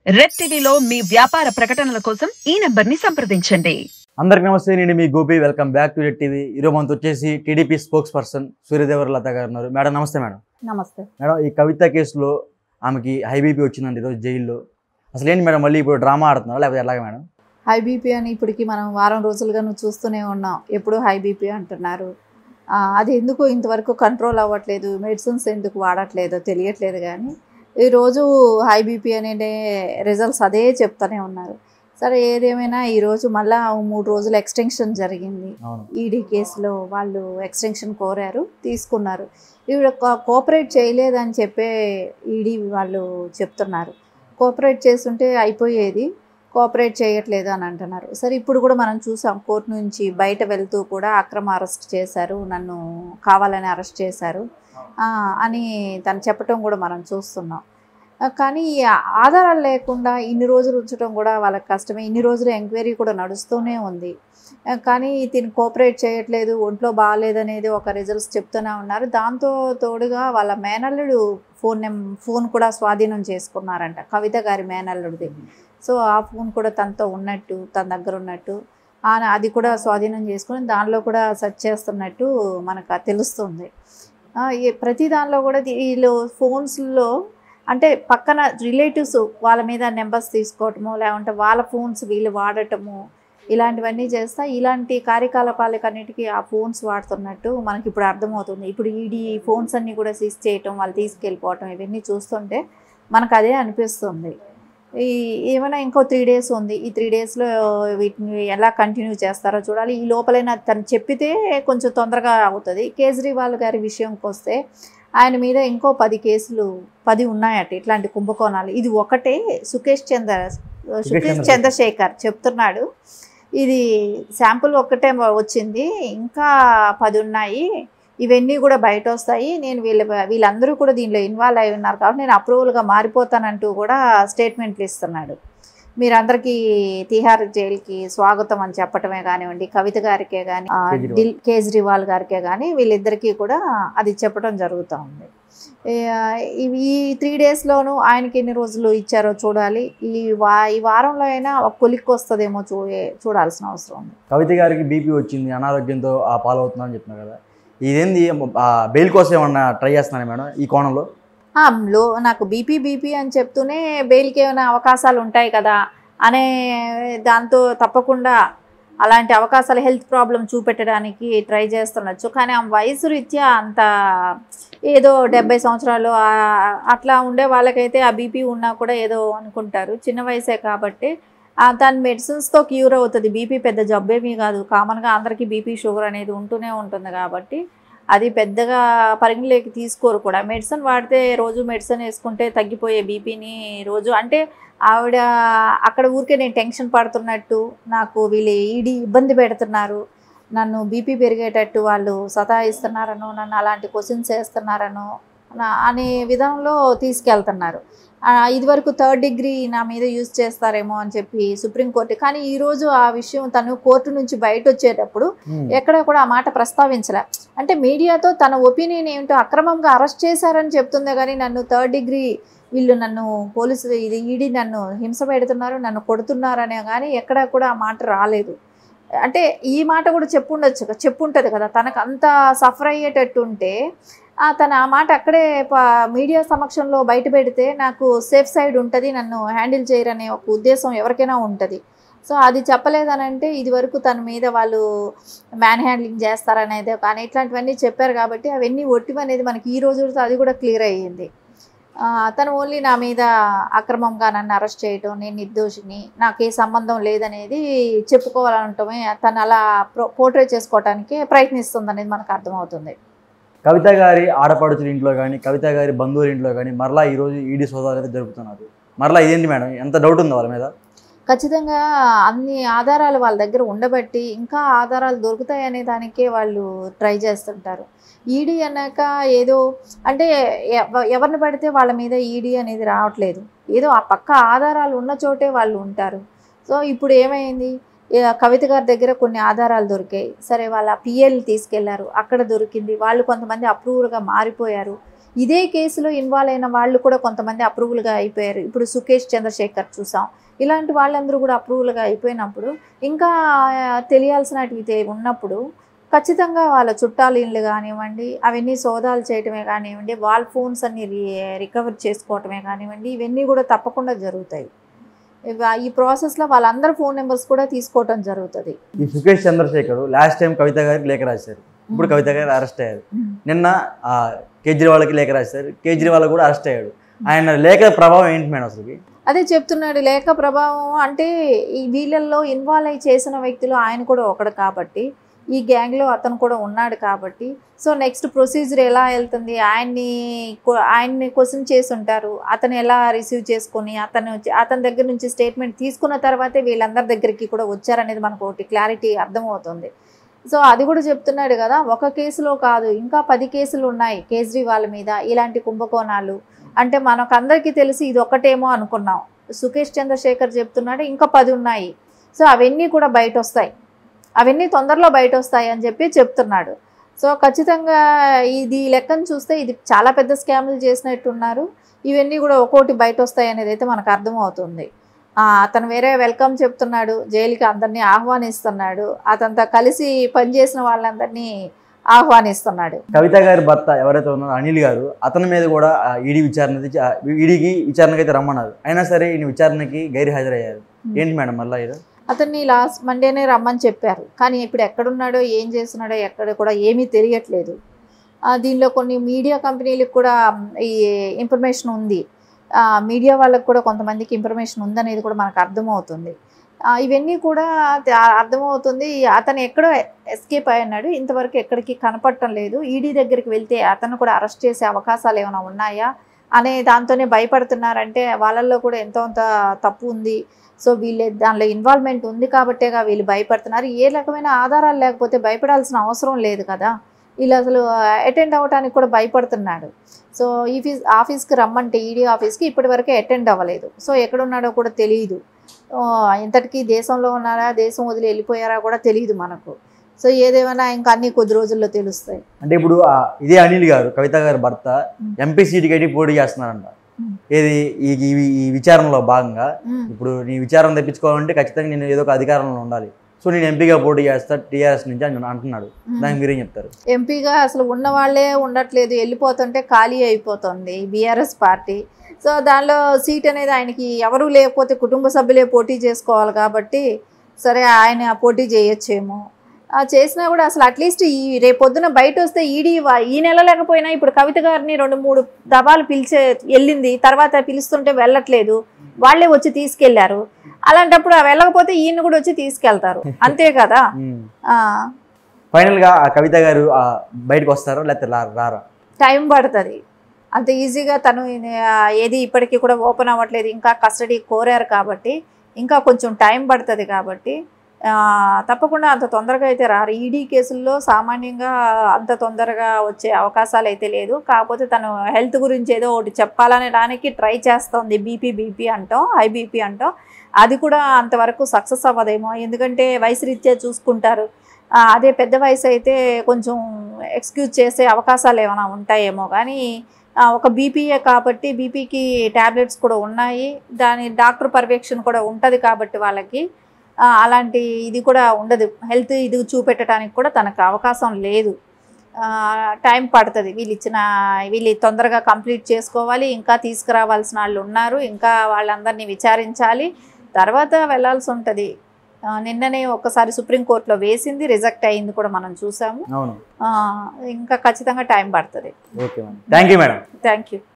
Red టీవీలో మీ వ్యాపార ప్రకటనల కోసం ఈ నంబర్ని సంప్రదించండి. అందరికి నమస్తే. నేను మీ Gopi. Welcome back to red TV. ఈరోజు మనతో వచ్చేసి టీడీపీ స్పోక్స్ పర్సన్ సూర్యదేవరలత గారు ఉన్నారు. మేడం నమస్తే. మేడం నమస్తే. మేడం, ఈ కవిత కేసులో ఆమెకి హై బీపీ వచ్చిందండి ఈరోజు జైల్లో. అసలు ఏంటి మేడం, మళ్ళీ ఇప్పుడు డ్రామా ఆడుతున్నారా లేకపోతే ఎలాగ మేడం? హై బీపీ అని ఇప్పటికి మనం వారం రోజులుగా చూస్తూనే ఉన్నాం. ఎప్పుడు హై బీపీ అంటున్నారు. అది ఎందుకు ఇంతవరకు కంట్రోల్ అవ్వట్లేదు, మెడిసిన్స్ ఎందుకు వాడట్లేదో తెలియట్లేదు. కానీ ఈరోజు హై బీపీ అనే రిజల్ట్స్ అదే చెప్తూనే ఉన్నారు. సరే, ఏదేమైనా ఈరోజు మళ్ళీ 3 రోజులు ఎక్స్టెన్షన్ జరిగింది. ఈడీ కేసులో వాళ్ళు ఎక్స్టెన్షన్ కోరారు, తీసుకున్నారు. ఈవిడ కోఆపరేట్ చేయలేదని చెప్పే ఈడీ వాళ్ళు చెప్తున్నారు. కోఆపరేట్ చేస్తుంటే అయిపోయేది, కోఆపరేట్ చేయట్లేదు అని అంటున్నారు. సరే, ఇప్పుడు కూడా మనం చూసాం, కోర్టు నుంచి బయట వెళ్తూ కూడా అక్రమ అరెస్ట్ చేశారు, నన్ను కావాలని అరెస్ట్ చేశారు అని తను చెప్పటం కూడా మనం చూస్తున్నాం. కానీ ఆధారాలు లేకుండా ఇన్ని రోజులు ఉంచడం కూడా వాళ్ళకి కష్టమే. ఇన్ని రోజులు ఎంక్వైరీ కూడా నడుస్తూనే ఉంది. కానీ దీన్ని కోఆపరేట్ చేయట్లేదు, ఒంట్లో బాగాలేదనేది ఒక రిజల్ట్స్ చెప్తూనే ఉన్నారు. దాంతో తోడుగా వాళ్ళ మేనల్లుడు ఫోన్ కూడా స్వాధీనం చేసుకున్నారంట, కవిత గారి మేనల్లుడిది. సో ఆ ఫోన్ కూడా తనతో ఉన్నట్టు, తన దగ్గర ఉన్నట్టు అది కూడా స్వాధీనం చేసుకుని దానిలో కూడా సెర్చ్ చేస్తున్నట్టు మనకు తెలుస్తుంది. ప్రతి దానిలో కూడా వీళ్ళు ఫోన్స్లో అంటే పక్కన రిలేటివ్స్ వాళ్ళ మీద నెంబర్స్ తీసుకోవటము, లేకుంటే వాళ్ళ ఫోన్స్ వీళ్ళు వాడటము, ఇలాంటివన్నీ చేస్తా ఇలాంటి కార్యకలాపాలకన్నిటికీ ఆ ఫోన్స్ వాడుతున్నట్టు మనకి ఇప్పుడు అర్థమవుతుంది. ఇప్పుడు ఈడీ ఫోన్స్ అన్నీ కూడా సీజ్ చేయటం, వాళ్ళు తీసుకెళ్ళిపోవటం, ఇవన్నీ చూస్తుంటే మనకు అదే అనిపిస్తుంది. ఏమైనా ఇంకో 3 days ఉంది. ఈ 3 daysలో వీటిని ఎలా కంటిన్యూ చేస్తారో చూడాలి. ఈ లోపలైనా తను చెప్పితే కొంచెం తొందరగా అవుతుంది. కేజ్రీవాల్ గారి విషయంకి వస్తే ఆయన మీద ఇంకో 10 కేసులు 10 ఉన్నాయట ఇట్లాంటి కుంభకోణాలు. ఇది ఒకటే సుకేష్ చంద్రశేఖర్ చెప్తున్నాడు. ఇది శాంపుల్ ఒక్కటే వచ్చింది, ఇంకా 10 ఉన్నాయి, ఇవన్నీ కూడా బయట వస్తాయి. నేను వీళ్ళందరూ కూడా దీనిలో ఇన్వాల్వ్ అయి ఉన్నారు కాబట్టి నేను అప్రూవల్గా మారిపోతానంటూ కూడా స్టేట్మెంట్లు ఇస్తున్నాడు. మీరందరికీ తిహార్ జైలుకి స్వాగతం అని చెప్పటమే కానివ్వండి, కవిత గారికే కానీ కేజ్రీవాల్ గారికే కానీ వీళ్ళిద్దరికీ కూడా అది చెప్పడం జరుగుతూ ఉంది. ఈ 3 daysలోనూ ఆయనకి ఎన్ని రోజులు ఇచ్చారో చూడాలి. ఈ వారంలో అయినా ఒక కొలిక్కి వస్తుందేమో చూడాల్సిన అవసరం ఉంది. కవిత గారికి బీపీ వచ్చింది, అనారోగ్యంతో పాలవుతుందని చెప్తున్నారు కదా, ఇదేంది బెయిల్ కోసం ఏమన్నా ట్రై చేస్తున్నారా మేడం ఈ కోణంలో? నాకు బీపీ అని చెప్తూనే బెయిల్కి ఏమైనా అవకాశాలు ఉంటాయి కదా అనే దాంతో తప్పకుండా అలాంటి అవకాశాలు హెల్త్ ప్రాబ్లం చూపెట్టడానికి ట్రై చేస్తుండొచ్చు. కానీ ఆ వయసు రీత్యా అంత ఏదో 70 సంవత్సరాలు అట్లా ఉండే వాళ్ళకైతే ఆ బీపీ ఉన్నా కూడా ఏదో అనుకుంటారు. చిన్న వయసే కాబట్టి తన మెడిసిన్స్తో క్యూర్ అవుతుంది. బీపీ పెద్ద జబ్బేమీ కాదు, కామన్గా అందరికీ బీపీ షుగర్ అనేది ఉంటూనే ఉంటుంది కాబట్టి అది పెద్దగా పరిగణలోకి తీసుకోరు కూడా. మెడిసిన్ వాడితే రోజు మెడిసిన్ వేసుకుంటే తగ్గిపోయే బీపీని రోజు అంటే ఆవిడ అక్కడ ఊరికే నేను టెన్షన్ పడుతున్నట్టు, నాకు వీళ్ళు ఈడీ ఇబ్బంది పెడుతున్నారు, నన్ను బీపీ పెరిగేటట్టు వాళ్ళు సతాయిస్తున్నారనో, నన్ను అలాంటి క్వశ్చన్స్ వేస్తున్నారనో అనే విధంలో తీసుకెళ్తున్నారు. ఇదివరకు 3rd degree నా మీద యూజ్ చేస్తారేమో అని చెప్పి సుప్రీంకోర్టు. కానీ ఈరోజు ఆ విషయం తను కోర్టు నుంచి బయట వచ్చేటప్పుడు ఎక్కడ కూడా ఆ మాట ప్రస్తావించలే. అంటే మీడియాతో తన ఒపీనియన్ ఏమిటో అక్రమంగా అరెస్ట్ చేశారని చెప్తుందే కానీ నన్ను 3rd degree వీళ్ళు నన్ను పోలీసులు ఈడీ నన్ను హింస పెడుతున్నారు, నన్ను కొడుతున్నారనే కానీ ఎక్కడ కూడా ఆ మాట రాలేదు. అంటే ఈ మాట కూడా చెప్పుంటుంది కదా, తనకు అంత సఫర్ అయ్యేటట్టు ఉంటే తన ఆ మాట అక్కడే మీడియా సమక్షంలో బయట పెడితే నాకు సేఫ్ సైడ్ ఉంటుంది, నన్ను హ్యాండిల్ చేయరనే ఒక ఉద్దేశం ఎవరికైనా ఉంటుంది. సో అది చెప్పలేదనంటే ఇదివరకు తన మీద వాళ్ళు మ్యాన్ హ్యాండ్లింగ్ చేస్తారనేది కానీ ఇట్లాంటివన్నీ చెప్పారు కాబట్టి అవన్నీ ఒట్టివనేది మనకి ఈ రోజుతో అది కూడా క్లియర్ అయ్యింది. తను ఓన్లీ నా మీద అక్రమంగా నన్ను అరెస్ట్ చేయటం, నేను నిర్దోషిని, నాకు ఏ సంబంధం లేదనేది చెప్పుకోవాలంటమే తను అలా పోర్ట్రే చేసుకోవటానికి ప్రయత్నిస్తుంది అనేది మనకు అర్థమవుతుంది. కవిత గారి ఆడపడుచుల ఇంట్లో కానీ, కవిత గారి బంధువుల ఇంట్లో కానీ మరలా ఈరోజు ఈడీ సోదాలు అయితే జరుపుతున్నారు. మరలా ఇదేంటి మేడం, ఎంత డౌట్ ఉంది వాళ్ళ మీద? ఖచ్చితంగా అన్ని ఆధారాలు వాళ్ళ దగ్గర ఉండబట్టి ఇంకా ఆధారాలు దొరుకుతాయనే దానికే వాళ్ళు ట్రై చేస్తుంటారు. ఈడీ అన్నాక ఏదో అంటే ఎవరిని పడితే వాళ్ళ మీద ఈడీ అనేది రావట్లేదు, ఏదో ఆ పక్క ఆధారాలు ఉన్న చోటే వాళ్ళు ఉంటారు. సో ఇప్పుడు ఏమైంది, కవిత గారి దగ్గర కొన్ని ఆధారాలు దొరికాయి. సరే, వాళ్ళ పిఎల్ తీసుకెళ్లారు, అక్కడ దొరికింది. వాళ్ళు కొంతమంది అప్రూవర్గా మారిపోయారు. ఇదే కేసులో ఇన్వాల్వ్ అయిన వాళ్ళు కూడా కొంతమంది అప్రూవల్గా అయిపోయారు. ఇప్పుడు సుకేష్ చంద్రశేఖర్ చూసాం. ఇలాంటి వాళ్ళందరూ కూడా అప్రూవల్గా అయిపోయినప్పుడు ఇంకా తెలియాల్సినవి ఉన్నప్పుడు ఖచ్చితంగా వాళ్ళ చుట్టాలు ఇళ్ళు కానివ్వండి, అవన్నీ సోదాలు చేయటమే కానివ్వండి, వాళ్ళ ఫోన్స్ అన్ని రికవర్ చేసుకోవటమే కానివ్వండి, ఇవన్నీ కూడా తప్పకుండా జరుగుతాయి. ఈ ప్రాసెస్లో వాళ్ళందరి ఫోన్ నెంబర్స్ కూడా తీసుకోవటం జరుగుతుంది. ఈ సుకేష్ చంద్రశేఖర్ లాస్ట్ టైం కవిత గారికి లేఖ రాశారు. ఇప్పుడు కవిత గారు అరెస్ట్ అయ్యారు. నిన్న కేజ్రీవాల్కి లేఖ రాశారు. కేజ్రీవాల్ కూడా అరెస్ట్ అయ్యాడు. ఆయన లేఖ ప్రభావం ఏంటి మేడం అసలు? అదే చెప్తున్నాడు, లేఖ ప్రభావం అంటే ఈ వీళ్ళల్లో ఇన్వాల్వ్ అయ్యి చేసిన వ్యక్తులు ఆయన కూడా ఒకడు కాబట్టి, ఈ గ్యాంగ్లో అతను కూడా ఉన్నాడు కాబట్టి, సో నెక్స్ట్ ప్రొసీజర్ ఎలా వెళ్తుంది, ఆయన్ని క్వశ్చన్ చేసి ఉంటారు. అతను ఎలా రిసీవ్ చేసుకొని అతని దగ్గర నుంచి స్టేట్మెంట్ తీసుకున్న తర్వాతే వీళ్ళందరి దగ్గరికి కూడా వచ్చారనేది మనకు ఒకటి క్లారిటీ అర్థమవుతుంది. సో అది కూడా చెప్తున్నాడు కదా, ఒక కేసులో కాదు ఇంకా 10 కేసులు ఉన్నాయి కేజ్రీవాల్ మీద ఇలాంటి కుంభకోణాలు. అంటే మనకందరికీ తెలిసి ఇది ఒక్కటేమో అనుకున్నాం. సుకేష్ చంద్రశేఖర్ చెప్తున్నాడు ఇంకా 10 ఉన్నాయి. సో అవన్నీ కూడా బయట వస్తాయి, అవన్నీ తొందరలో బయట వస్తాయి అని చెప్తున్నాడు. సో ఖచ్చితంగా ఇది లెక్కను చూస్తే ఇది చాలా పెద్ద స్కామ్లు చేసినట్టున్నారు. ఇవన్నీ కూడా ఒక్కోటి బయట వస్తాయి అనేది అయితే మనకు అర్థమవుతుంది. అతను వేరే వెల్కమ్ చెప్తున్నాడు, జైలుకి అందరినీ ఆహ్వానిస్తున్నాడు, అతనితో కలిసి పనిచేసిన వాళ్ళందరినీ ఆహ్వానిస్తున్నాడు. కవిత గారి భర్త ఎవరైతే ఉన్నారో అనిల్ గారు, అతని మీద కూడా ఈడీకి విచారణకి అయితే రమ్మన్నారు. అయినా సరే ఈయన విచారణకి గైరు హాజరయ్యారు. ఏంటి మేడం మళ్ళీ అతన్ని లాస్ట్ మండేనే రమ్మని చెప్పారు, కానీ ఇప్పుడు ఎక్కడున్నాడో ఏం చేస్తున్నాడో ఎక్కడ కూడా ఏమీ తెలియట్లేదు. దీనిలో కొన్ని మీడియా కంపెనీలకు కూడా ఈ ఇన్ఫర్మేషన్ ఉంది, మీడియా వాళ్ళకు కూడా కొంతమందికి ఇన్ఫర్మేషన్ ఉందనేది కూడా మనకు అర్థమవుతుంది. ఇవన్నీ కూడా అర్థమవుతుంది. అతను ఎక్కడో ఎస్కేప్ అయ్యాడు, ఇంతవరకు ఎక్కడికి కనపడటం లేదు. ఈడీ దగ్గరికి వెళ్తే అతను కూడా అరెస్ట్ చేసే అవకాశాలు ఏమైనా ఉన్నాయా అనే దాంతోనే భయపడుతున్నారంటే వాళ్ళల్లో కూడా ఎంతో అంత తప్పు ఉంది. సో వీళ్ళు దానిలో ఇన్వాల్వ్మెంట్ ఉంది కాబట్టేగా వీళ్ళు భయపడుతున్నారు. ఏ రకమైన ఆధారాలు లేకపోతే భయపడాల్సిన అవసరం లేదు కదా. వీళ్ళు అసలు అటెండ్ అవ్వడానికి కూడా భయపడుతున్నాడు. సో ఆఫీస్కి రమ్మంటే ఈడీ ఆఫీస్కి ఇప్పటి వరకే అటెండ్ అవ్వలేదు. సో ఎక్కడున్నాడో కూడా తెలియదు. ఇంతటికీ దేశంలో ఉన్నారా, దేశం వదిలి వెళ్ళిపోయారా కూడా తెలియదు మనకు. సో ఏదేమైనా ఇంకా అన్ని కొద్ది రోజుల్లో తెలుస్తాయి. అంటే ఇప్పుడు ఇదే అనిల్ గారు, కవిత గారి భర్త, ఎంపీ సీటుకి పోటీ చేస్తున్నారంట. ఏది ఈ విచారణలో భాగంగా ఇప్పుడు నీ విచారణ తెప్పించుకోవాలంటే ఖచ్చితంగా నేను ఏదో ఒక అధికారంలో ఉండాలి. సో నేను ఎంపీగా పోటీ చేస్తా టీఆర్ఎస్ నుంచి అని అంటున్నాడు. దానికి మీరేం చెప్తారు? ఎంపీగా అసలు ఉన్న వాళ్ళే ఉండట్లేదు, వెళ్ళిపోతుంటే ఖాళీ అయిపోతుంది బీఆర్ఎస్ పార్టీ. సో దానిలో సీట్ అనేది ఆయనకి ఎవరూ లేకపోతే కుటుంబ సభ్యులే పోటీ చేసుకోవాలి కాబట్టి సరే ఆయన పోటీ చేయొచ్చేమో. చేసినా కూడా అసలు అట్లీస్ట్ ఈ రేపొద్దున బయట వస్తే ఈ నెల లేకపోయినా ఇప్పుడు కవిత గారిని 2-3 దఫాలు వెళ్ళింది, తర్వాత పిలుస్తుంటే వెళ్ళట్లేదు, వాళ్ళే వచ్చి తీసుకెళ్లారు. అలాంటప్పుడు వెళ్ళకపోతే ఈయన కూడా వచ్చి తీసుకెళ్తారు, అంతే కదా. ఫైనల్ గా కవిత గారు బయటకు వస్తారా లేకపోతే రారా? టైం పడుతుంది. అంత ఈజీగా తను ఏది ఇప్పటికీ కూడా ఓపెన్ అవ్వట్లేదు, ఇంకా కస్టడీ కోరారు కాబట్టి ఇంకా కొంచెం టైం పడుతుంది. కాబట్టి తప్పకుండా అంత తొందరగా అయితే రారు. ఈడీ కేసుల్లో సామాన్యంగా అంత తొందరగా వచ్చే అవకాశాలు అయితే లేదు. కాకపోతే తను హెల్త్ గురించి ఏదో ఒకటి చెప్పాలనే దానికి ట్రై చేస్తుంది. బీపీ అంటాం, హై బీపీ అంటాం. అది కూడా అంతవరకు సక్సెస్ అవ్వదేమో, ఎందుకంటే వయసు రీత్యా చూసుకుంటారు. అదే పెద్ద వయసు అయితే కొంచెం ఎక్స్క్యూజ్ చేసే అవకాశాలు ఏమైనా ఉంటాయేమో. కానీ ఒక బీపీఏ కాబట్టి బీపీకి ట్యాబ్లెట్స్ కూడా ఉన్నాయి, దాని డాక్టర్ పర్యవేక్షణ కూడా ఉంటుంది కాబట్టి వాళ్ళకి అలాంటి ఇది కూడా ఉండదు. హెల్త్ ఇది చూపెట్టడానికి కూడా తనకు అవకాశం లేదు. టైం పడుతుంది. వీళ్ళు తొందరగా కంప్లీట్ చేసుకోవాలి. ఇంకా తీసుకురావాల్సిన వాళ్ళు ఉన్నారు, ఇంకా వాళ్ళందరినీ విచారించాలి, తర్వాత వెళ్ళాల్సి ఉంటుంది. నిన్ననే ఒకసారి సుప్రీంకోర్టులో వేసింది, రిజెక్ట్ అయింది కూడా మనం చూసాము. ఇంకా ఖచ్చితంగా టైం పడుతుంది. Thank you madam. Thank you.